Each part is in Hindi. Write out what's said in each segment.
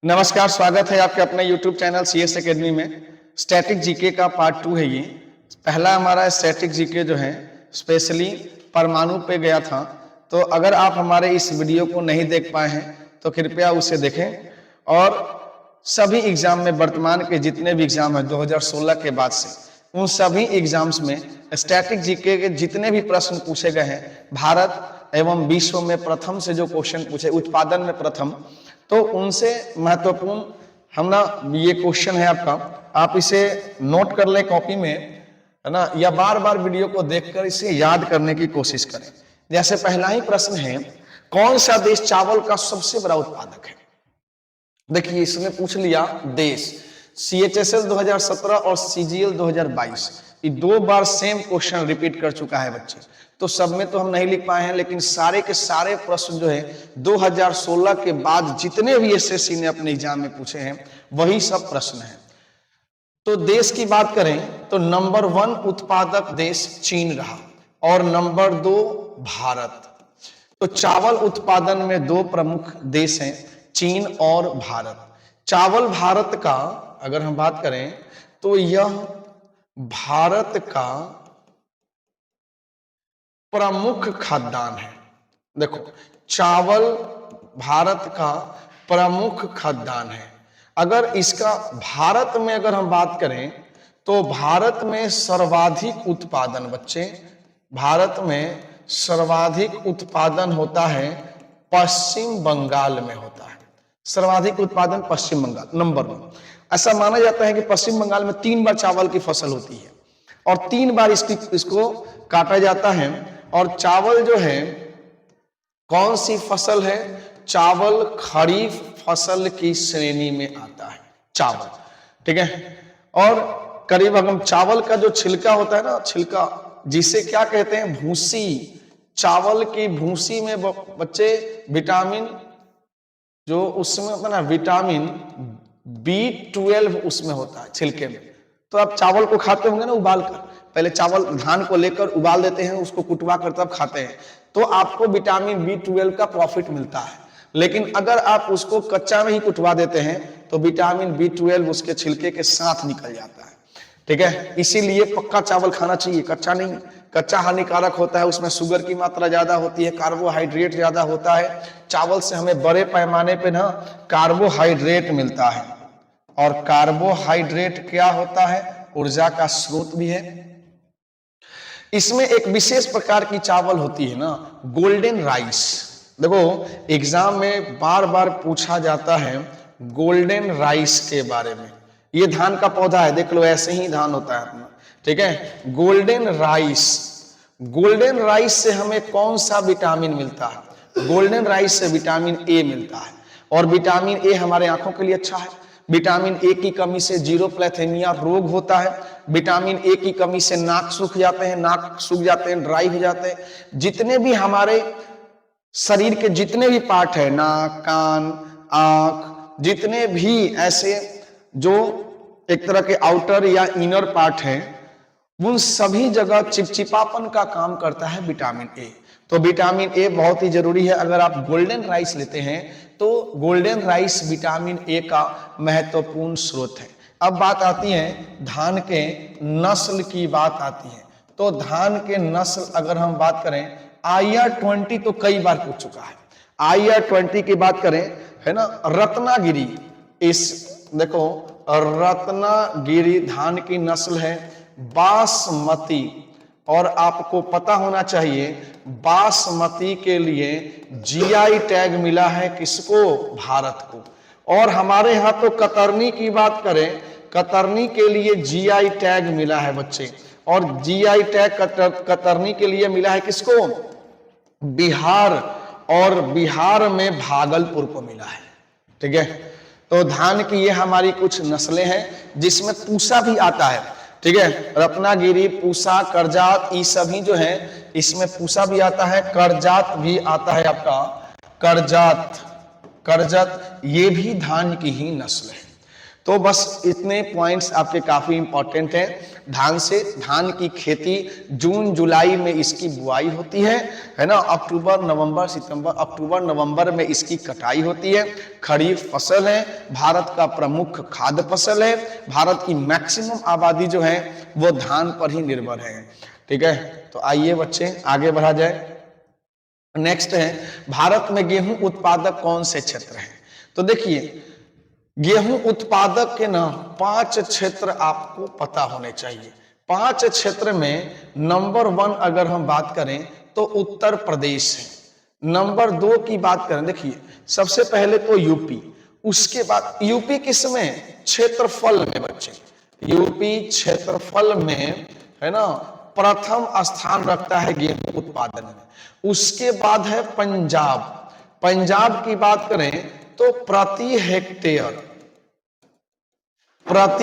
नमस्कार, स्वागत है आपके अपने YouTube चैनल CS एकेडमी में। स्टैटिक जीके का पार्ट 2 है ये। पहला हमारा स्टैटिक जीके जो है स्पेशली परमाणु पे गया था, तो अगर आप हमारे इस वीडियो को नहीं देख पाए हैं तो कृपया उसे देखें। और सभी एग्जाम में, वर्तमान के जितने भी एग्जाम हैं 2016 के बाद से, उन सभी एग्जाम्स में स्टैटिक जीके के जितने भी प्रश्न पूछे गए हैं, भारत एवं विश्व में प्रथम से जो क्वेश्चन पूछे, उत्पादन में प्रथम, तो उनसे महत्वपूर्ण हमना ये क्वेश्चन है आपका। आप इसे नोट कर ले कॉपी में, है ना, या बार बार वीडियो को देखकर इसे याद करने की कोशिश करें। जैसे पहला ही प्रश्न है, कौन सा देश चावल का सबसे बड़ा उत्पादक है? देखिए, इसने पूछ लिया देश। CHSL 2017 और CGL 2022, ये दो बार सेम क्वेश्चन रिपीट कर चुका है बच्चे। तो सब में तो हम नहीं लिख पाए हैं, लेकिन सारे के सारे प्रश्न जो है 2016 के बाद जितने भी SSC ने अपने एग्जाम में पूछे हैं, वही सब प्रश्न हैं। तो देश की बात करें तो नंबर 1 उत्पादक देश चीन रहा और नंबर 2 भारत। तो चावल उत्पादन में दो प्रमुख देश हैं, चीन और भारत। चावल भारत का अगर हम बात करें तो यह भारत का प्रमुख खाद्यान्न है। देखो, चावल भारत का प्रमुख खाद्यान्न है। अगर इसका भारत में अगर हम बात करें तो भारत में सर्वाधिक उत्पादन, बच्चे, भारत में सर्वाधिक उत्पादन होता है पश्चिम बंगाल में होता है। सर्वाधिक उत्पादन पश्चिम बंगाल नंबर 1। ऐसा माना जाता है कि पश्चिम बंगाल में 3 बार चावल की फसल होती है और 3 बार इसको काटा जाता है। और चावल जो है कौन सी फसल है? चावल खरीफ फसल की श्रेणी में आता है चावल, ठीक है। और करीब हम चावल का जो छिलका होता है ना, छिलका, जिसे क्या कहते हैं? भूसी। चावल की भूसी में बच्चे विटामिन, जो उसमें ना विटामिन B12 उसमें होता है छिलके में। तो आप चावल को खाते होंगे ना उबाल कर, पहले चावल धान को लेकर उबाल देते हैं, उसको कुटवा कर तब खाते हैं, तो आपको विटामिन B12 का प्रॉफिट मिलता है। लेकिन अगर आप उसको कच्चा में ही कुटवा देते हैं तो विटामिन B12 उसके छिलके के साथ निकल जाता है, ठीक है। इसीलिए पक्का चावल खाना चाहिए, कच्चा नहीं। कच्चा हानिकारक होता है, उसमें शुगर की मात्रा ज्यादा होती है, कार्बोहाइड्रेट ज्यादा होता है। चावल से हमें बड़े पैमाने पे ना कार्बोहाइड्रेट मिलता है, और कार्बोहाइड्रेट क्या होता है? ऊर्जा का स्रोत भी है। इसमें एक विशेष प्रकार की चावल होती है ना, गोल्डन राइस। देखो, एग्जाम में बार बार पूछा जाता है गोल्डन राइस के बारे में। ये धान का पौधा है, देख लो, ऐसे ही धान होता है अपना, ठीक है। गोल्डन राइस, गोल्डन राइस से हमें कौन सा विटामिन मिलता है? गोल्डन राइस से विटामिन A मिलता है, और विटामिन A हमारे आंखों के लिए अच्छा है। विटामिन A की कमी से जीरोप्लैथेमिया रोग होता है। विटामिन A की कमी से नाक सूख जाते हैं, नाक सूख जाते हैं, ड्राई हो जाते हैं। जितने भी हमारे शरीर के जितने भी पार्ट है, नाक, कान, आंख, जितने भी ऐसे जो एक तरह के आउटर या इनर पार्ट हैं, उन सभी जगह चिपचिपापन का काम करता है विटामिन A। तो विटामिन A बहुत ही जरूरी है। अगर आप गोल्डन राइस लेते हैं तो गोल्डन राइस विटामिन A का महत्वपूर्ण स्रोत है। अब बात आती है धान के नस्ल की बात आती है। तो धान के नस्ल अगर हम बात करें, IR20 तो कई बार पूछ चुका है। IR20 की बात करें, है ना, रत्नागिरी, इस देखो, रत्नागिरी धान की नस्ल है बासमती। और आपको पता होना चाहिए बासमती के लिए GI टैग मिला है किसको? भारत को। और हमारे यहाँ तो कतरनी की बात करें, कतरनी के लिए GI टैग मिला है बच्चे। और GI टैग कतरनी के लिए मिला है किसको? बिहार, और बिहार में भागलपुर को मिला है, ठीक है। तो धान की ये हमारी कुछ नस्लें हैं जिसमें पूसा भी आता है, ठीक है। रत्नागिरी, पूसा, करजात, ये सभी जो है इसमें पूसा भी आता है, करजात भी आता है आपका, करजात, करजत, ये भी धान की ही नस्ल है। तो बस इतने पॉइंट्स आपके काफी इंपॉर्टेंट हैं। धान की खेती जून जुलाई में इसकी बुआई होती है ना। अक्टूबर नवंबर में इसकी कटाई होती है। खरीफ फसल है, भारत का प्रमुख खाद्य फसल है। भारत की मैक्सिमम आबादी जो है वो धान पर ही निर्भर है। ठीक है, तो आइए बच्चे आगे बढ़ा जाए। नेक्स्ट है, भारत में गेहूं उत्पादक कौन से क्षेत्र हैं? तो देखिए, गेहूं उत्पादक के ना 5 क्षेत्र आपको पता होने चाहिए। 5 क्षेत्र में नंबर 1 अगर हम बात करें तो उत्तर प्रदेश है। नंबर 2 की बात करें, देखिए सबसे पहले तो यूपी, उसके बाद यूपी किसमें? क्षेत्रफल में बच्चे, यूपी क्षेत्रफल में है ना प्रथम स्थान रखता है गेहूं उत्पादन में। उसके बाद है पंजाब। पंजाब की बात करें तो प्रति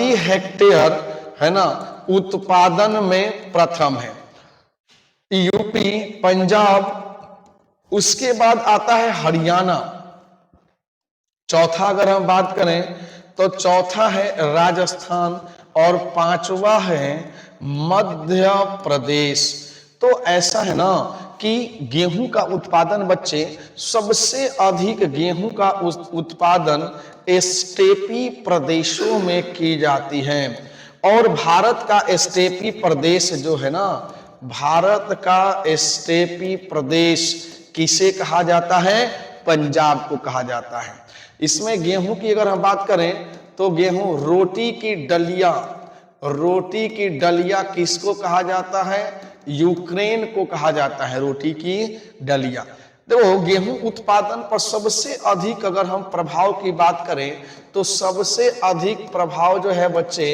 हेक्टेयर है ना उत्पादन में प्रथम है यूपी, पंजाब। उसके बाद आता है हरियाणा। चौथा अगर हम बात करें तो चौथा है राजस्थान और 5वां है मध्य प्रदेश। तो ऐसा है ना कि गेहूं का उत्पादन बच्चे, सबसे अधिक गेहूं का उत्पादन स्टेपी प्रदेशों में की जाती है। और भारत का स्टेपी प्रदेश जो है ना, भारत का स्टेपी प्रदेश किसे कहा जाता है? पंजाब को कहा जाता है। इसमें गेहूं की अगर हम बात करें तो गेहूं, रोटी की डलिया किसको कहा जाता है? यूक्रेन को कहा जाता है रोटी की डलिया। देखो, गेहूं उत्पादन पर सबसे अधिक अगर हम प्रभाव की बात करें तो सबसे अधिक प्रभाव जो है बच्चे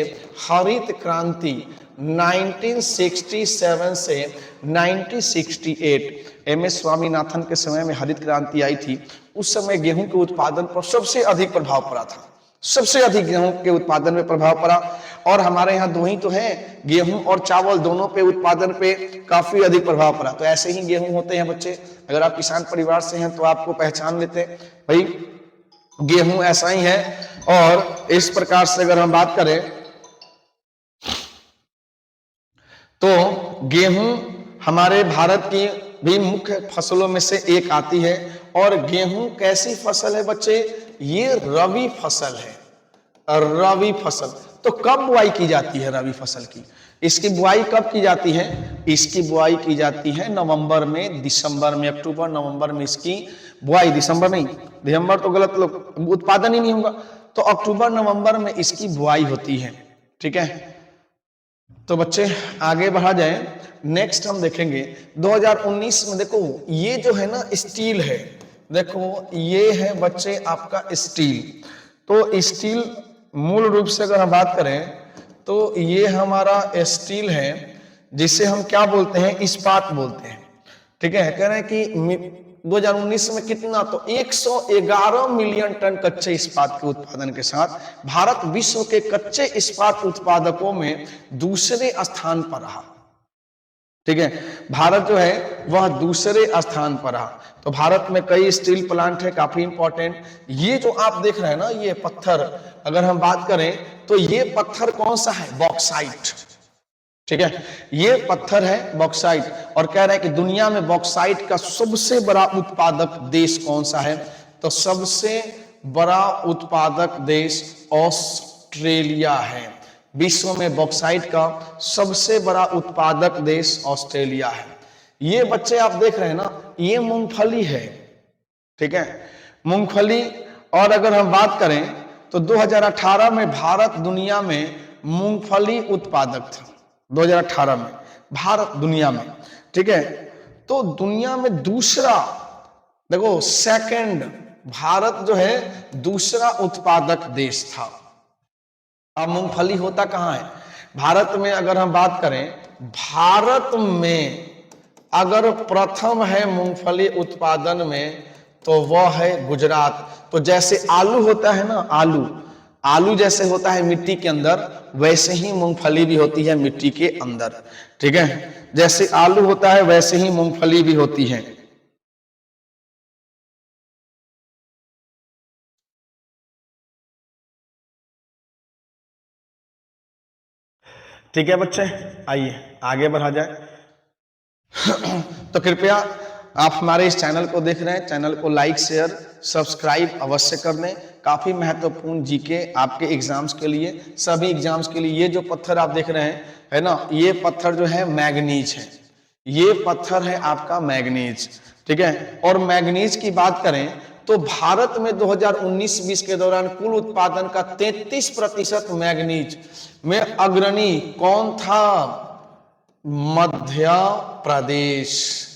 हरित क्रांति 1967 से 1968 MS स्वामीनाथन के समय में हरित क्रांति आई थी। उस समय गेहूं के उत्पादन पर सबसे अधिक प्रभाव पड़ा था। सबसे अधिक गेहूं के उत्पादन में प्रभाव पड़ा। और हमारे यहाँ दो ही तो हैं, गेहूं और चावल, दोनों पे उत्पादन पे काफी अधिक प्रभाव पड़ा। तो ऐसे ही गेहूं होते हैं बच्चे। अगर आप किसान परिवार से हैं तो आपको पहचान लेते हैं भाई, गेहूं ऐसा ही है। और इस प्रकार से अगर हम बात करें तो गेहूं हमारे भारत की भी मुख्य फसलों में से एक आती है। और गेहूं कैसी फसल है बच्चे? ये रबी फसल है। रबी फसल तो कब बुआई की जाती है रबी फसल की? इसकी बुआई कब की जाती है? इसकी बुआई की जाती है नवंबर में, दिसंबर में, अक्टूबर नवंबर में इसकी बुआई। दिसंबर नहीं, दिसंबर तो गलत, लोग उत्पादन ही नहीं होगा। तो अक्टूबर नवंबर में इसकी बुआई होती है। ठीक है, तो बच्चे आगे बढ़ा जाए। नेक्स्ट हम देखेंगे 2019 में। देखो ये जो है ना स्टील है, देखो ये है बच्चे आपका स्टील। तो स्टील मूल रूप से अगर हम बात करें तो ये हमारा स्टील है, जिसे हम क्या बोलते हैं? इस्पात बोलते हैं। ठीक है, कह रहे हैं कि 2019 में कितना? तो 111 मिलियन टन कच्चे इस्पात के उत्पादन के साथ भारत विश्व के कच्चे इस्पात उत्पादकों में दूसरे स्थान पर रहा। ठीक है, भारत जो है वह दूसरे स्थान पर रहा। तो भारत में कई स्टील प्लांट है, काफी इंपॉर्टेंट। ये जो आप देख रहे हैं ना, ये पत्थर, अगर हम बात करें तो ये पत्थर कौन सा है? बॉक्साइट। ठीक है, ये पत्थर है बॉक्साइट। और कह रहे हैं कि दुनिया में बॉक्साइट का सबसे बड़ा उत्पादक देश कौन सा है? तो सबसे बड़ा उत्पादक देश ऑस्ट्रेलिया है। विश्व में बॉक्साइट का सबसे बड़ा उत्पादक देश ऑस्ट्रेलिया है। ये बच्चे आप देख रहे हैं ना, ये मूंगफली है। ठीक है, मूंगफली। और अगर हम बात करें तो 2018 में भारत दुनिया में मूंगफली उत्पादक था। 2018 में भारत दुनिया में, ठीक है, तो दुनिया में दूसरा, देखो सेकंड, भारत जो है दूसरा उत्पादक देश था। अब मूंगफली होता कहां है? भारत में अगर हम बात करें, भारत में अगर प्रथम है मूंगफली उत्पादन में तो वह है गुजरात। तो जैसे आलू होता है ना, आलू जैसे होता है मिट्टी के अंदर, वैसे ही मूंगफली भी होती है मिट्टी के अंदर। ठीक है, जैसे आलू होता है वैसे ही मूंगफली भी होती है। ठीक है बच्चे, आइए आगे बढ़ा जाए। तो कृपया आप हमारे इस चैनल को देख रहे हैं, चैनल को लाइक शेयर सब्सक्राइब अवश्य कर दें। काफी महत्वपूर्ण जीके आपके एग्जाम्स के लिए, सभी एग्जाम्स के लिए। ये जो पत्थर आप देख रहे हैं है ना, ये पत्थर जो है मैग्नीज है, ये पत्थर है आपका मैग्नीज, ठीक है। और मैग्नीज की बात करें तो भारत में 2019-20 के दौरान कुल उत्पादन का 33% मैग्नीज में अग्रणी कौन था? मध्य प्रदेश।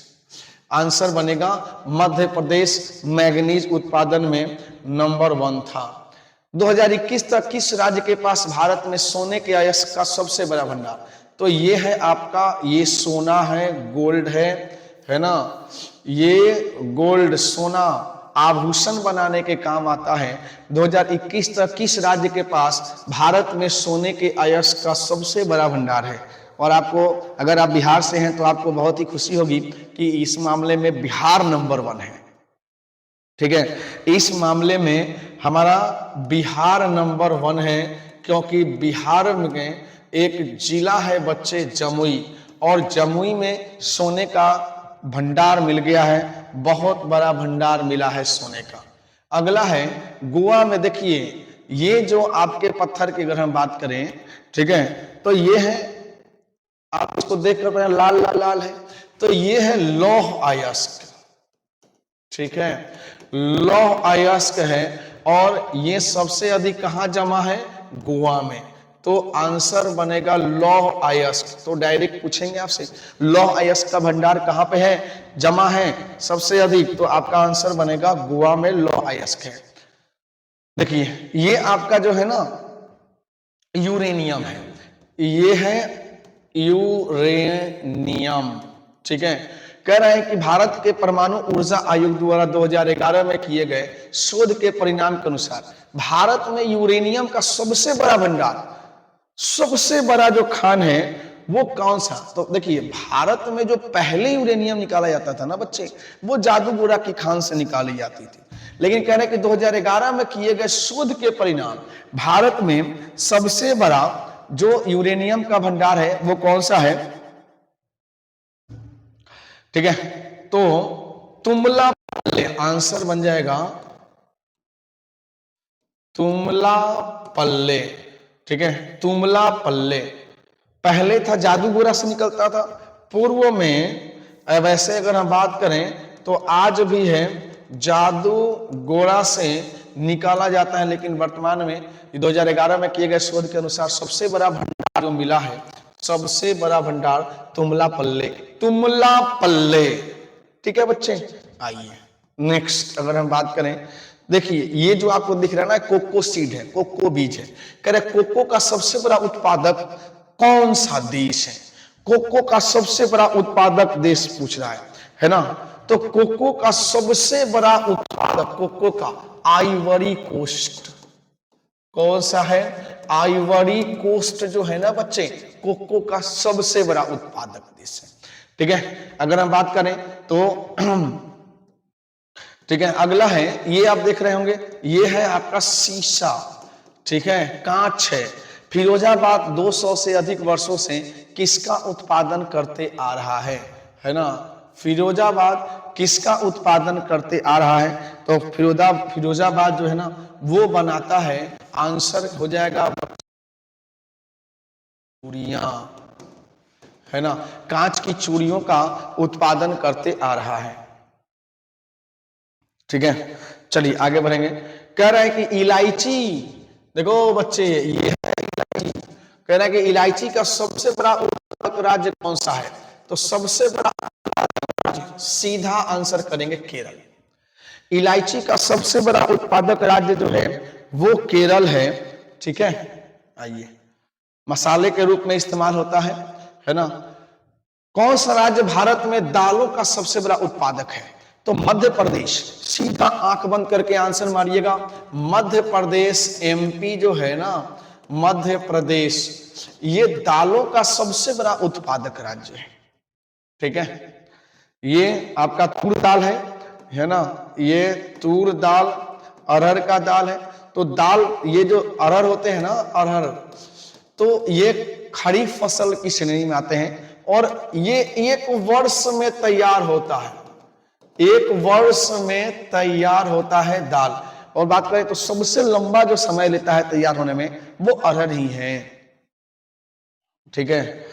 आंसर बनेगा मध्य प्रदेश मैग्नीज उत्पादन में नंबर 1 था। 2021 तक किस राज्य के पास भारत में सोने के अयस्क का सबसे बड़ा भंडार? तो ये है आपका, ये सोना है, गोल्ड है ना, ये गोल्ड सोना आभूषण बनाने के काम आता है। 2021 तक किस राज्य के पास भारत में सोने के अयस्क का सबसे बड़ा भंडार है? और आपको, अगर आप बिहार से हैं तो आपको बहुत ही खुशी होगी कि इस मामले में बिहार नंबर 1 है, ठीक है। इस मामले में हमारा बिहार नंबर 1 है, क्योंकि बिहार में एक जिला है बच्चे जमुई, और जमुई में सोने का भंडार मिल गया है, बहुत बड़ा भंडार मिला है सोने का। अगला है गोवा में। देखिए ये जो आपके पत्थर की अगर हम बात करें, ठीक है, तो ये है, आप इसको देखकर लाल लाल लाल है, तो ये है लौह अयस्क, ठीक है, लौह अयस्क है। और ये सबसे अधिक कहां जमा है? गोवा में। तो आंसर बनेगा लौह अयस्क। तो डायरेक्ट पूछेंगे आपसे लौह अयस्क का भंडार कहां पे है, जमा है सबसे अधिक, तो आपका आंसर बनेगा गोवा में लौह अयस्क है। देखिए ये आपका जो है ना यूरेनियम है, ये है यूरेनियम, ठीक है। कह रहे हैं कि भारत के परमाणु ऊर्जा आयोग द्वारा 2011 में किए गए शोध के परिणाम के अनुसार भारत में यूरेनियम का सबसे बड़ा भंडार, सबसे बड़ा जो खान है वो कौन सा? तो देखिए भारत में जो पहले यूरेनियम निकाला जाता था ना बच्चे, वो जादूगोरा की खान से निकाली जाती थी। लेकिन कह रहे हैं कि 2011 में किए गए शोध के परिणाम भारत में सबसे बड़ा जो यूरेनियम का भंडार है वो कौन सा है, ठीक है। तो तुमला पल्ले आंसर बन जाएगा, तुमला पल्ले, ठीक है, तुमला पल्ले। पहले था जादूगोरा से निकलता था पूर्व में, वैसे अगर हम बात करें तो आज भी है जादू गोरा से निकाला जाता है, लेकिन वर्तमान में 2011 में किए गए शोध के अनुसार सबसे बड़ा भंडार जो मिला है, सबसे बड़ा भंडार तुमला पल्ले, तुमला पल्ले, ठीक है बच्चे। आइए नेक्स्ट अगर हम बात करें, देखिए ये जो आपको दिख रहा है ना कोको सीड है, कोको बीज है। कह रहे कोको का सबसे बड़ा उत्पादक कौन सा देश है? कोको का सबसे बड़ा उत्पादक देश पूछ रहा है ना। तो कोको का सबसे बड़ा उत्पादक, कोको का आइवरी कोस्ट, कौन सा है? आइवरी कोस्ट जो है ना बच्चे, कोको का सबसे बड़ा उत्पादक देश है, ठीक है। अगर हम बात करें तो ठीक है, अगला है, ये आप देख रहे होंगे, ये है आपका शीशा, ठीक है, कांच है। फिरोजाबाद 200 से अधिक वर्षों से किसका उत्पादन करते आ रहा है ना। फिरोजाबाद किसका उत्पादन करते आ रहा है? तो फिरोजाबाद जो है ना वो बनाता है, आंसर हो जाएगा चूड़ियां, है ना, कांच की चूड़ियों का उत्पादन करते आ रहा है, ठीक है। चलिए आगे बढ़ेंगे। कह रहा है कि इलायची, देखो बच्चे ये है इलायची, कह रहा है कि इलायची का सबसे बड़ा उत्पादक राज्य कौन सा है? तो सबसे बड़ा राज्य, सीधा आंसर करेंगे केरल। इलायची का सबसे बड़ा उत्पादक राज्य जो है वो केरल है, ठीक है। आइए, मसाले के रूप में इस्तेमाल होता है ना। कौन सा राज्य भारत में दालों का सबसे बड़ा उत्पादक है? तो मध्य प्रदेश। सीधा आंख बंद करके आंसर मारिएगा, मध्य प्रदेश, एमपी जो है ना, मध्य प्रदेश, ये दालों का सबसे बड़ा उत्पादक राज्य है, ठीक है। ये आपका तूर दाल है ना, ये तूर दाल, अरहर का दाल है। तो दाल, ये जो अरहर होते हैं ना, अरहर, तो ये खरीफ फसल की श्रेणी में आते हैं और ये एक वर्ष में तैयार होता है, एक वर्ष में तैयार होता है दाल। और बात करें तो सबसे लंबा जो समय लेता है तैयार होने में वो अरहर ही है। ठीक है,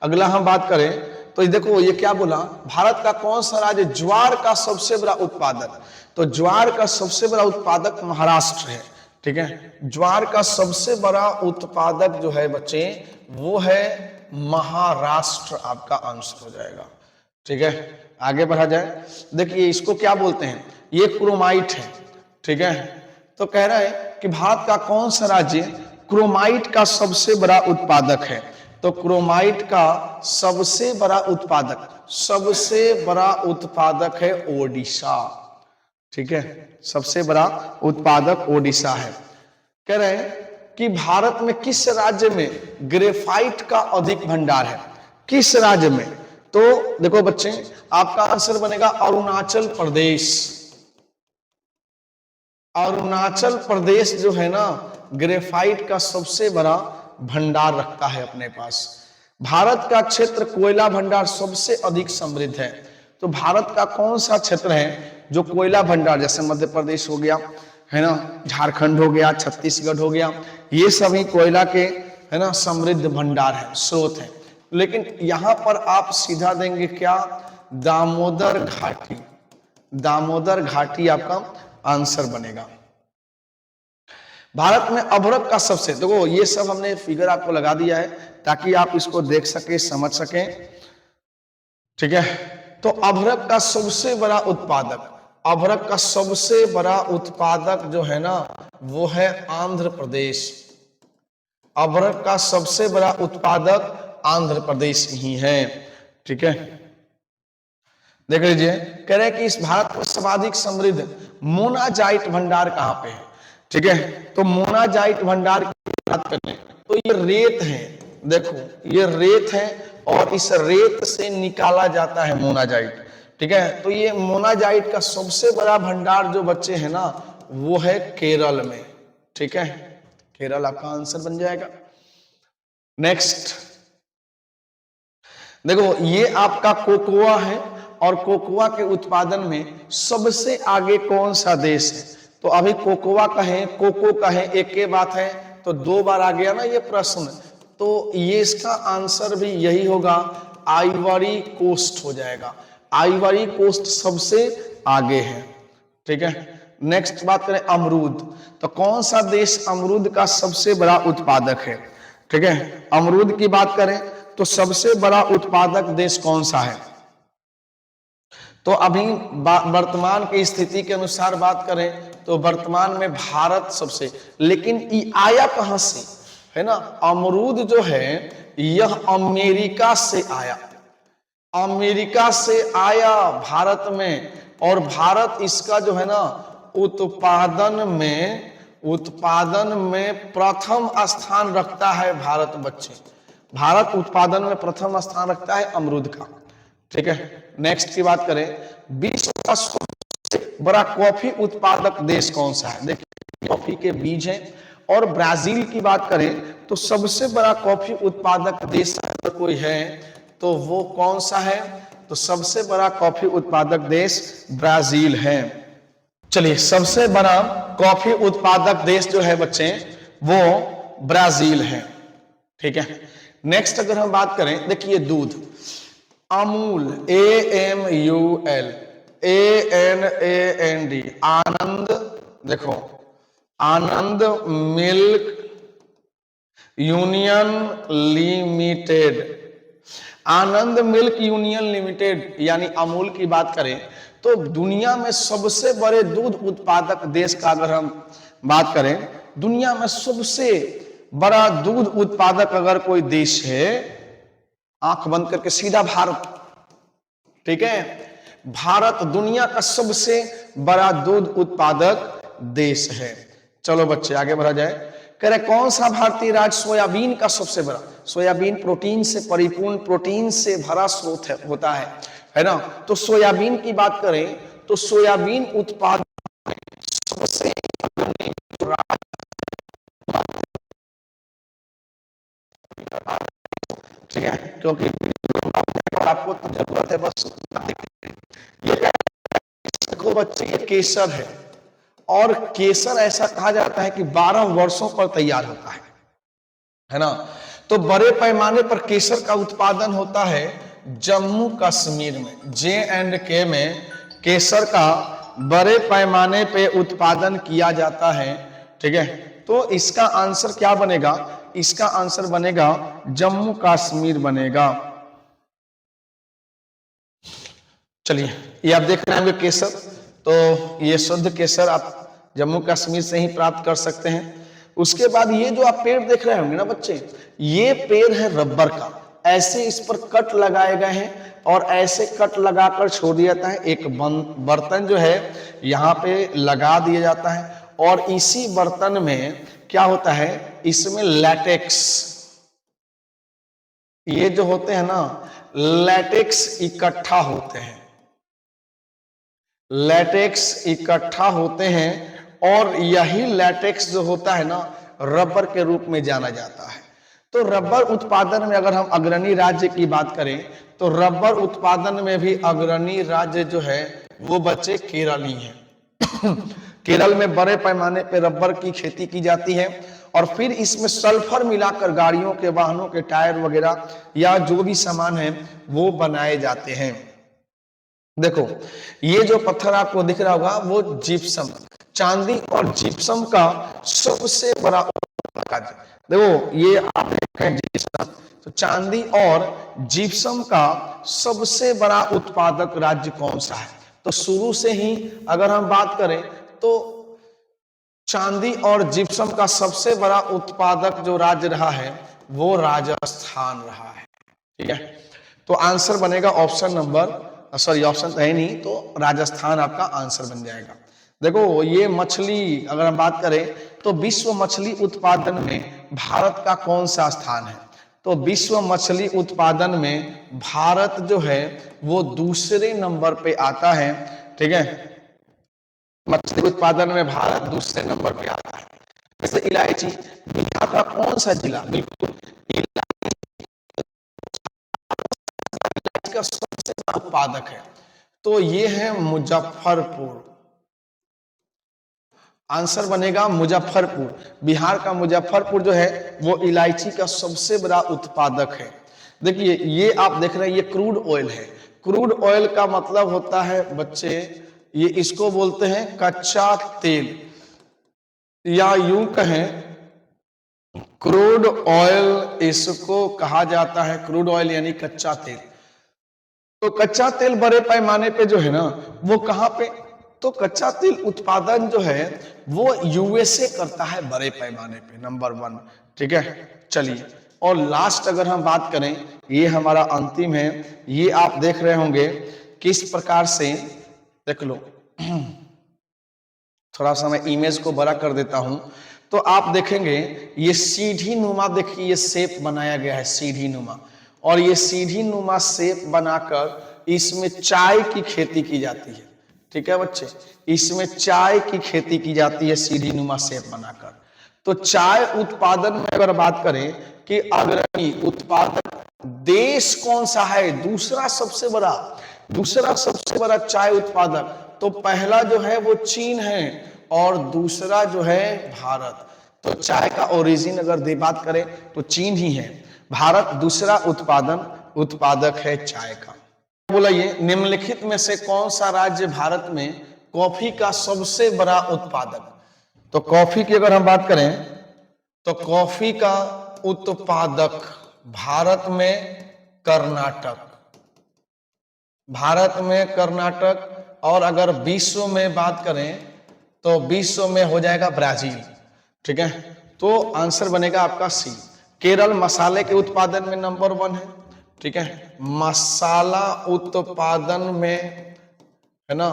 अगला हम बात करें तो ये देखो ये क्या बोला, भारत का कौन सा राज्य ज्वार का सबसे बड़ा उत्पादक, तो ज्वार का सबसे बड़ा उत्पादक महाराष्ट्र है। ठीक है, ज्वार का सबसे बड़ा उत्पादक जो है बच्चे वो है महाराष्ट्र, आपका आंसर हो जाएगा। ठीक है, आगे बढ़ा जाए। देखिए इसको क्या बोलते हैं, ये क्रोमाइट है। ठीक है, तो कह रहा है कि भारत का कौन सा राज्य क्रोमाइट का सबसे बड़ा उत्पादक है, तो क्रोमाइट का सबसे बड़ा उत्पादक है ओडिशा। ठीक है, सबसे बड़ा उत्पादक ओडिशा है। कह रहे हैं कि भारत में किस राज्य में ग्रेफाइट का अधिक भंडार है, किस राज्य में, तो देखो बच्चे आपका आंसर बनेगा अरुणाचल प्रदेश। अरुणाचल प्रदेश जो है ना ग्रेफाइट का सबसे बड़ा भंडार रखता है अपने पास। भारत का क्षेत्र कोयला भंडार सबसे अधिक समृद्ध है, तो भारत का कौन सा क्षेत्र है जो कोयला भंडार, जैसे मध्य प्रदेश हो गया है ना, झारखंड हो गया, छत्तीसगढ़ हो गया, ये सभी कोयला के है ना समृद्ध भंडार है, स्रोत है। लेकिन यहां पर आप सीधा देंगे क्या, दामोदर घाटी। दामोदर घाटी आपका आंसर बनेगा। भारत में अभ्रक का सबसे, देखो ये सब हमने फिगर आपको लगा दिया है ताकि आप इसको देख सके, समझ सके। ठीक है, तो अभ्रक का सबसे बड़ा उत्पादक, अभ्रक का सबसे बड़ा उत्पादक जो है ना वो है आंध्र प्रदेश। अभ्रक का सबसे बड़ा उत्पादक आंध्र प्रदेश ही है। ठीक है, देख लीजिए, कह रहे हैं कि इस भारत में सर्वाधिक समृद्ध मोनाजाइट भंडार कहां पे है। ठीक है, तो मोनाजाइट भंडार की बात करें तो ये रेत है, देखो ये रेत है और इस रेत से निकाला जाता है मोनाजाइट। ठीक है, तो ये मोनाजाइट का सबसे बड़ा भंडार जो बच्चे हैं ना वो है केरल में। ठीक है, केरल आपका आंसर बन जाएगा। नेक्स्ट देखो ये आपका कोकोआ है और कोकोआ के उत्पादन में सबसे आगे कौन सा देश है, तो अभी कोकोआ कहें, कोको कहें, एक के बात है, तो दो बार आ गया ना ये प्रश्न, तो ये इसका आंसर भी यही होगा, आइवरी कोस्ट हो जाएगा। आइवरी कोस्ट सबसे आगे है। ठीक है, नेक्स्ट बात करें अमरूद, तो कौन सा देश अमरूद का सबसे बड़ा उत्पादक है। ठीक है, अमरूद की बात करें तो सबसे बड़ा उत्पादक देश कौन सा है, तो अभी वर्तमान की स्थिति के अनुसार बात करें तो वर्तमान में भारत सबसे, लेकिन ये आया कहां से है ना, अमरूद जो है यह अमेरिका से आया, अमेरिका से आया भारत में, और भारत इसका जो है ना उत्पादन में प्रथम स्थान रखता है भारत बच्चे, भारत उत्पादन में प्रथम स्थान रखता है अमरूद का। ठीक है, नेक्स्ट की बात करें, विश्व का सबसे बड़ा कॉफी उत्पादक देश कौन सा है, देखिए कॉफी के बीज हैं। और ब्राजील की बात करें तो सबसे बड़ा कॉफी उत्पादक देश अगर कोई है तो वो कौन सा है, तो सबसे बड़ा कॉफी उत्पादक देश ब्राजील है। चलिए, सबसे बड़ा कॉफी उत्पादक देश जो है बच्चे वो ब्राजील है। ठीक है, नेक्स्ट अगर हम बात करें, देखिए दूध, अमूल, AMUL, ANAND, आनंद, देखो आनंद मिल्क यूनियन लिमिटेड, आनंद मिल्क यूनियन लिमिटेड यानी अमूल की बात करें तो दुनिया में सबसे बड़े दूध उत्पादक देश का अगर हम बात करें, दुनिया में सबसे बड़ा दूध उत्पादक अगर कोई देश है, आंख बंद करके सीधा भारत। ठीक है, भारत दुनिया का सबसे बड़ा दूध उत्पादक देश है। चलो बच्चे आगे बढ़ा जाए। कह रहे कौन सा भारतीय राज्य सोयाबीन का सबसे बड़ा, सोयाबीन प्रोटीन से परिपूर्ण, प्रोटीन से भरा स्रोत होता है ना, तो सोयाबीन की बात करें तो सोयाबीन उत्पादन सबसे ठीक है, क्योंकि आपको तो जरूरत है बस। ये देखो बच्चे, ये केसर है, और केसर ऐसा कहा जाता है कि 12 वर्षों पर तैयार होता है ना। तो बड़े पैमाने पर केसर का उत्पादन होता है जम्मू कश्मीर में, J&K में केसर का बड़े पैमाने पे उत्पादन किया जाता है। ठीक है, तो इसका आंसर क्या बनेगा? इसका आंसर बनेगा जम्मू कश्मीर बनेगा। चलिए, ये आप देख रहे होंगे केसर, तो ये शुद्ध केसर आप जम्मू कश्मीर से ही प्राप्त कर सकते हैं। उसके बाद ये जो आप पेड़ देख रहे होंगे ना बच्चे, ये पेड़ है रबर का। ऐसे इस पर कट लगाए गए हैं और ऐसे कट लगाकर छोड़ दिया जाता है। एक बर्तन जो है यहाँ पे लगा दिया जाता है, और इसी बर्तन में क्या होता है, इसमें लैटेक्स, ये जो होते हैं ना, लैटेक्स इकट्ठा होते हैं, लैटेक्स इकट्ठा होते हैं, और यही लैटेक्स जो होता है ना, रबर के रूप में जाना जाता है। तो रबर उत्पादन में अगर हम अग्रणी राज्य की बात करें, तो रबर उत्पादन में भी अग्रणी राज्य जो है वो बच्चे केरल ही है। केरल में बड़े पैमाने पर रबर की खेती की जाती है, और फिर इसमें सल्फर मिलाकर गाड़ियों के, वाहनों के टायर वगैरह या जो भी सामान है वो बनाए जाते हैं। देखो, ये जो पत्थर आपको दिख रहा होगा वो जिप्सम, चांदी और जिप्सम का सबसे बड़ा उत्पादक। देखो ये आप देखें जिप्सम, तो चांदी और जिप्सम का सबसे बड़ा उत्पादक राज्य कौन सा है? तो शुरू से ही अगर हम बात करें तो चांदी और जिप्सम का सबसे बड़ा उत्पादक जो राज्य रहा है वो राजस्थान रहा है। ठीक है, तो आंसर बनेगा ऑप्शन नंबर, सॉरी ऑप्शन है नहीं, तो राजस्थान आपका आंसर बन जाएगा। देखो ये मछली अगर हम बात करें तो विश्व मछली उत्पादन में भारत का कौन सा स्थान है? तो विश्व मछली उत्पादन में भारत जो है वो दूसरे नंबर पे आता है। ठीक है, मछली उत्पादन में भारत दूसरे नंबर पे आता है। जैसे इलायची, बिहार का कौन सा जिला, बिल्कुल का सबसे बड़ा उत्पादक है, तो ये है मुजफ्फरपुर। आंसर बनेगा मुजफ्फरपुर। बिहार का मुजफ्फरपुर जो है वो इलायची का सबसे बड़ा उत्पादक है। देखिए ये आप देख रहे हैं, ये क्रूड ऑयल है। क्रूड ऑयल का मतलब होता है बच्चे, ये इसको बोलते हैं कच्चा तेल, या यूं कहें क्रूड ऑयल इसको कहा जाता है। क्रूड ऑयल यानी कच्चा तेल। तो कच्चा तेल बड़े पैमाने पे जो है ना वो कहां पे, तो कच्चा तेल उत्पादन जो है वो यूएसए करता है बड़े पैमाने पे, नंबर 1। ठीक है, चलिए, और लास्ट अगर हम बात करें, ये हमारा अंतिम है। ये आप देख रहे होंगे किस प्रकार से, देख लो थोड़ा सा मैं इमेज को बड़ा कर देता हूं, तो आप देखेंगे ये सीढ़ी नुमा, देखिए ये शेप बनाया गया है सीढ़ी नुमा, और ये सीढ़ी नुमा शेप बनाकर इसमें चाय की खेती की जाती है। ठीक है बच्चे, इसमें चाय की खेती की जाती है सीढ़ी नुमा शेप बनाकर। तो चाय उत्पादन में अगर बात करें कि अग्रणी उत्पादक देश कौन सा है, दूसरा सबसे बड़ा चाय उत्पादक, तो पहला जो है वो चीन है और दूसरा जो है भारत। तो चाय का ओरिजिन अगर बात करें तो चीन ही है। भारत दूसरा उत्पादक है चाय का। बोला ये निम्नलिखित में से कौन सा राज्य भारत में कॉफी का सबसे बड़ा उत्पादक? तो कॉफी की अगर हम बात करें तो कॉफी का उत्पादक भारत में कर्नाटक, और अगर विश्व में बात करें तो विश्व में हो जाएगा ब्राजील। ठीक है, तो आंसर बनेगा आपका सी। केरल मसाले के उत्पादन में नंबर 1 है। ठीक है, मसाला उत्पादन में है ना,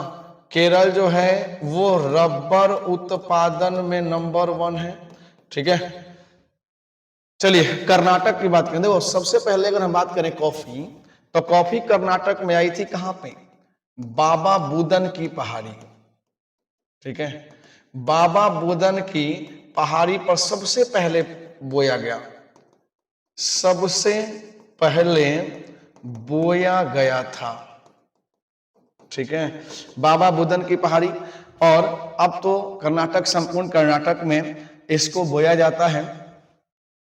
केरल जो है वो रबर उत्पादन में नंबर 1 है। ठीक है, चलिए कर्नाटक की बात करें। देखो सबसे पहले अगर हम बात करें कॉफी, तो कॉफी कर्नाटक में आई थी कहां पे, बाबा बुदन की पहाड़ी। ठीक है, बाबा बुदन की पहाड़ी पर सबसे पहले बोया गया, सबसे पहले बोया गया था। ठीक है, बाबा बुदन की पहाड़ी। और अब तो कर्नाटक, संपूर्ण कर्नाटक में इसको बोया जाता है।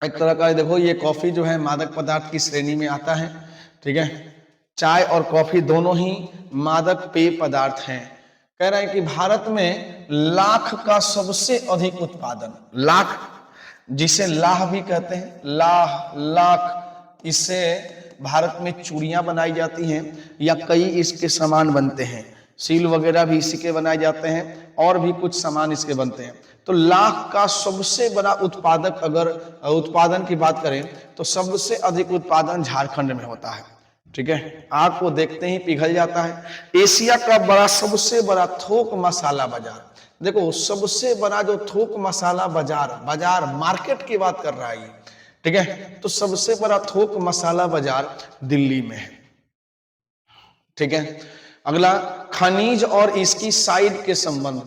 एक तरह का देखो, ये कॉफी जो है मादक पदार्थ की श्रेणी में आता है। ठीक है, चाय और कॉफी दोनों ही मादक पेय पदार्थ हैं। कह रहे हैं कि भारत में लाख का सबसे अधिक उत्पादन, लाख जिसे लाह भी कहते हैं, लाख, इससे भारत में चूड़ियां बनाई जाती हैं या कई इसके सामान बनते हैं, सील वगैरह भी इसी के बनाए जाते हैं और भी कुछ सामान इसके बनते हैं। तो लाख का सबसे बड़ा उत्पादक, अगर उत्पादन की बात करें तो सबसे अधिक उत्पादन झारखंड में होता है। ठीक है, आग को देखते ही पिघल जाता है। एशिया का सबसे बड़ा थोक मसाला बाजार, देखो सबसे बड़ा जो थोक मसाला बाजार मार्केट की बात कर रहा है ये। ठीक है, तो सबसे बड़ा थोक मसाला बाजार दिल्ली में है। ठीक है, अगला खनिज और इसकी साइड के संबंध,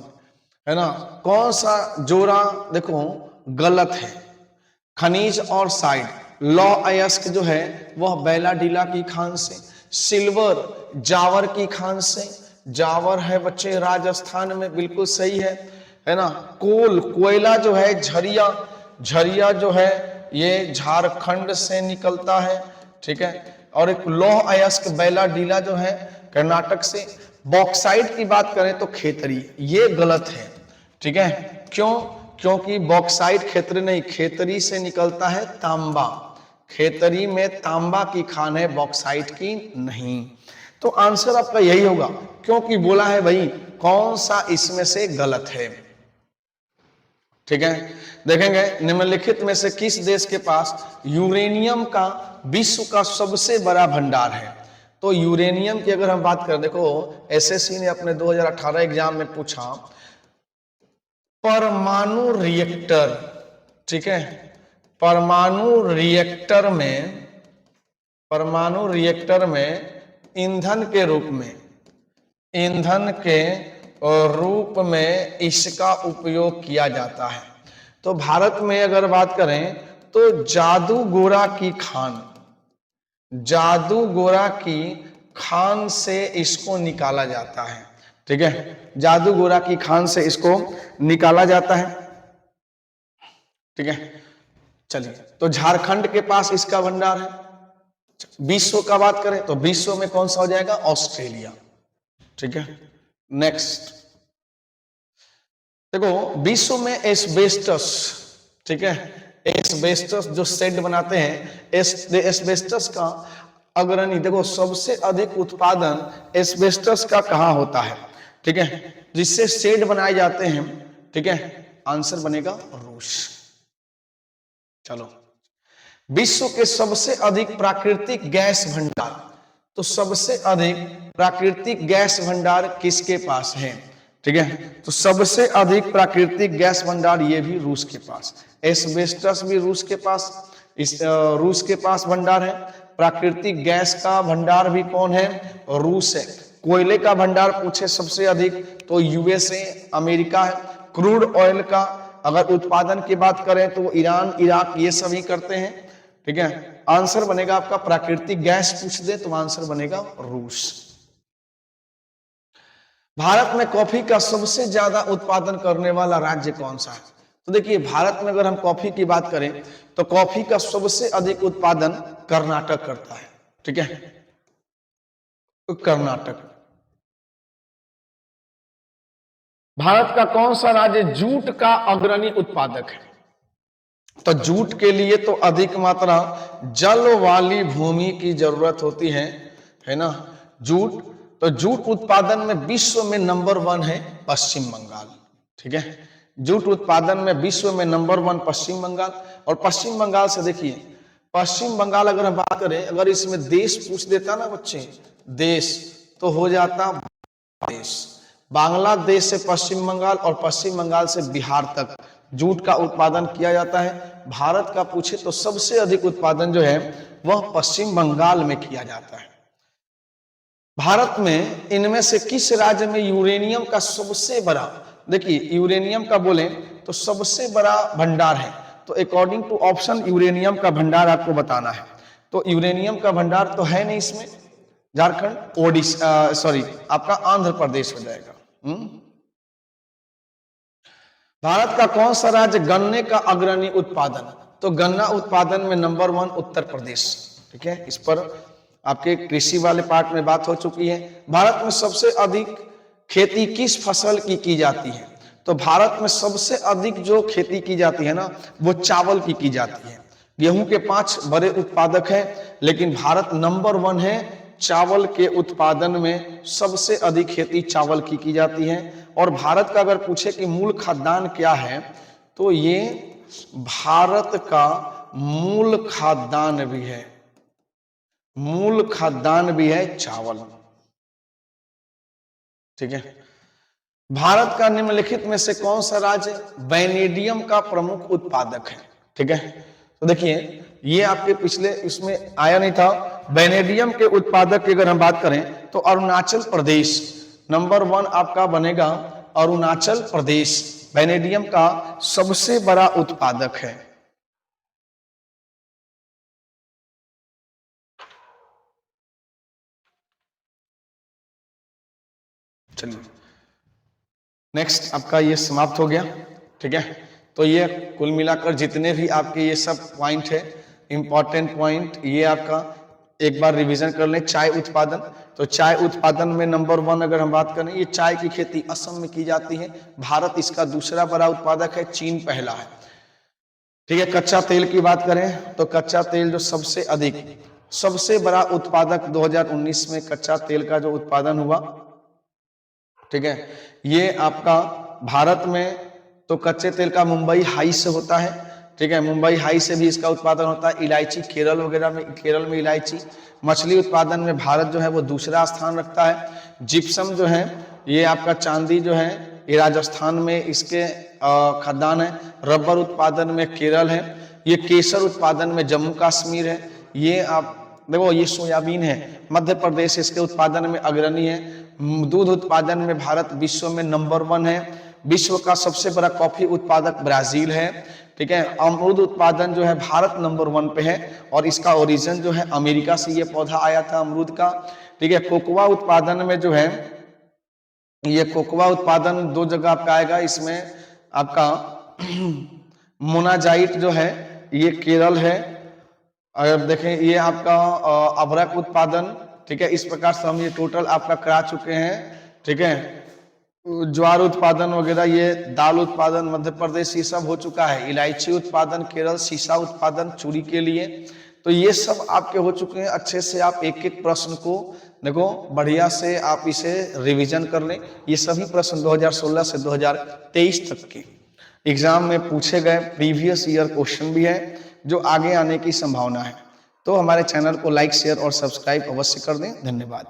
है ना, कौन सा जोड़ा देखो गलत है। खनिज और साइड, लौ अयस्क जो है वह बैलाडीला की खान से, सिल्वर जावर की खान से, जावर है बच्चे राजस्थान में, बिल्कुल सही है ना। कोयला जो है झरिया जो है ये झारखंड से निकलता है। ठीक है, और एक लौह अयस्क बैलाडीला जो है कर्नाटक से। बॉक्साइट की बात करें तो खेतरी, ये गलत है। ठीक है, क्यों? क्योंकि बॉक्साइट खेतरी से निकलता है तांबा, खेतरी में तांबा की खान है, बॉक्साइट की नहीं। तो आंसर आपका यही होगा, क्योंकि बोला है भाई कौन सा इसमें से गलत है। ठीक है, देखेंगे निम्नलिखित में से किस देश के पास यूरेनियम का विश्व का सबसे बड़ा भंडार है। तो यूरेनियम की अगर हम बात करें, देखो एसएससी ने अपने 2018 एग्जाम में पूछा परमाणु रिएक्टर, ठीक है, परमाणु रिएक्टर में ईंधन के रूप में इसका उपयोग किया जाता है। तो भारत में अगर बात करें तो जादूगोरा की खान से इसको निकाला जाता है। ठीक है, जादूगोरा की खान से इसको निकाला जाता है। ठीक है, चलिए, तो झारखंड के पास इसका भंडार है। विश्व का बात करें तो विश्व में कौन सा हो जाएगा? ऑस्ट्रेलिया। ठीक है, नेक्स्ट देखो विश्व में एस्बेस्टस, ठीक है, एस्बेस्टस जो शेड बनाते हैं, एस्बेस्टस का अग्रणी, देखो सबसे अधिक उत्पादन एस्बेस्टस का कहां होता है? ठीक है, जिससे शेड बनाए जाते हैं। ठीक है, आंसर बनेगा रूस। चलो, विश्व के सबसे अधिक प्राकृतिक गैस भंडार, तो सबसे अधिक प्राकृतिक गैस भंडार किसके पास है? ठीक है, तो सबसे अधिक प्राकृतिक गैस भंडार ये भी रूस के पास, एस्बेस्टस भी रूस के पास, रूस के पास भंडार है। प्राकृतिक गैस का भंडार भी कौन है? रूस है। कोयले का भंडार पूछे सबसे अधिक तो यूएसए, अमेरिका है। क्रूड ऑयल का अगर उत्पादन की बात करें तो ईरान, इराक ये सभी करते हैं। ठीक है, आंसर बनेगा आपका प्राकृतिक गैस पूछ दे तो आंसर बनेगा रूस। भारत में कॉफी का सबसे ज्यादा उत्पादन करने वाला राज्य कौन सा है? तो देखिए भारत में अगर हम कॉफी की बात करें तो कॉफी का सबसे अधिक उत्पादन कर्नाटक करता है। ठीक है, तो कर्नाटक। भारत का कौन सा राज्य जूट का अग्रणी उत्पादक है? तो जूट के लिए तो अधिक मात्रा जल वाली भूमि की जरूरत होती है ना। तो जूट उत्पादन में विश्व में नंबर 1 है पश्चिम बंगाल। ठीक है, जूट उत्पादन में विश्व में नंबर 1 पश्चिम बंगाल। और पश्चिम बंगाल से देखिए, पश्चिम बंगाल अगर हम बात करें, अगर इसमें देश पूछ देता ना बच्चे, देश, तो हो जाता बांग्लादेश। बांग्लादेश से पश्चिम बंगाल और पश्चिम बंगाल से बिहार तक जूट का उत्पादन किया जाता है। भारत का पूछे तो सबसे अधिक उत्पादन जो है वह पश्चिम बंगाल में किया जाता है। भारत में इनमें से किस राज्य में यूरेनियम का सबसे बड़ा, देखिए यूरेनियम का बोले तो सबसे बड़ा भंडार है, तो अकॉर्डिंग टू ऑप्शन यूरेनियम का भंडार आपको बताना है। तो यूरेनियम का भंडार तो है नहीं इसमें, झारखंड ओडिशा सॉरी आपका आंध्र प्रदेश हो जाएगा। भारत का कौन सा राज्य गन्ने का अग्रणी उत्पादन, तो गन्ना उत्पादन में नंबर 1 उत्तर प्रदेश। ठीक है, इस पर आपके कृषि वाले पार्ट में बात हो चुकी है। भारत में सबसे अधिक खेती किस फसल की जाती है, तो भारत में सबसे अधिक जो खेती की जाती है ना वो चावल की जाती है। गेहूं के 5 बड़े उत्पादक हैं, लेकिन भारत नंबर 1 है चावल के उत्पादन में, सबसे अधिक खेती चावल की जाती है। और भारत का अगर पूछे कि मूल खाद्यान्न क्या है, तो ये भारत का मूल खाद्यान्न भी है, मूल खाद्यान्न भी है चावल। ठीक है, भारत का निम्नलिखित में से कौन सा राज्य वैनेडियम का प्रमुख उत्पादक है। ठीक है, तो देखिए ये आपके पिछले इसमें आया नहीं था। वैनेडियम के उत्पादक की अगर हम बात करें तो अरुणाचल प्रदेश नंबर 1 आपका बनेगा, अरुणाचल प्रदेश वैनेडियम का सबसे बड़ा उत्पादक है। चलिए नेक्स्ट आपका ये समाप्त हो गया। ठीक है, तो ये कुल मिलाकर जितने भी आपके ये सब पॉइंट है, इंपॉर्टेंट पॉइंट, ये आपका एक बार रिवीजन कर लें। चाय उत्पादन, तो चाय उत्पादन में नंबर 1 अगर हम बात करें, ये चाय की खेती असम में की जाती है। भारत इसका दूसरा बड़ा उत्पादक है, चीन पहला है। ठीक है, कच्चा तेल की बात करें तो कच्चा तेल जो सबसे अधिक सबसे बड़ा उत्पादक 2019 में कच्चा तेल का जो उत्पादन हुआ। ठीक है, ये आपका भारत में तो कच्चे तेल का मुंबई हाई से होता है। ठीक है, मुंबई हाई से भी इसका उत्पादन होता है। इलायची केरल वगैरह में, केरल में इलायची। मछली उत्पादन में भारत जो है वो दूसरा स्थान रखता है। जिप्सम जो है ये आपका चांदी जो है ये राजस्थान में इसके खदान है। रबर उत्पादन में केरल है। ये केसर उत्पादन में जम्मू कश्मीर है। ये आप देखो ये सोयाबीन है, मध्य प्रदेश इसके उत्पादन में अग्रणी है। दूध उत्पादन में भारत विश्व में नंबर 1 है। विश्व का सबसे बड़ा कॉफी उत्पादक ब्राजील है। ठीक है, अमरूद उत्पादन जो है भारत नंबर 1 पे है और इसका ओरिजिन जो है अमेरिका से ये पौधा आया था अमरूद का। ठीक है, कोकोआ उत्पादन में जो है ये कोकोआ उत्पादन 2 जगह आपका आएगा। इसमें आपका मोनाजाइट जो है ये केरल है। अगर देखें ये आपका अभ्रक उत्पादन। ठीक है, इस प्रकार से हम ये टोटल आपका करा चुके हैं। ठीक है, ज्वार उत्पादन वगैरह, ये दाल उत्पादन मध्य प्रदेश, ये सब हो चुका है। इलायची उत्पादन केरल, सीसा उत्पादन चूड़ी के लिए, तो ये सब आपके हो चुके हैं। अच्छे से आप एक एक प्रश्न को देखो, बढ़िया से आप इसे रिवीजन कर लें। ये सभी प्रश्न 2016 से 2023 तक के एग्जाम में पूछे गए प्रीवियस ईयर क्वेश्चन भी है जो आगे आने की संभावना है। तो हमारे चैनल को लाइक शेयर और सब्सक्राइब अवश्य कर दें। धन्यवाद।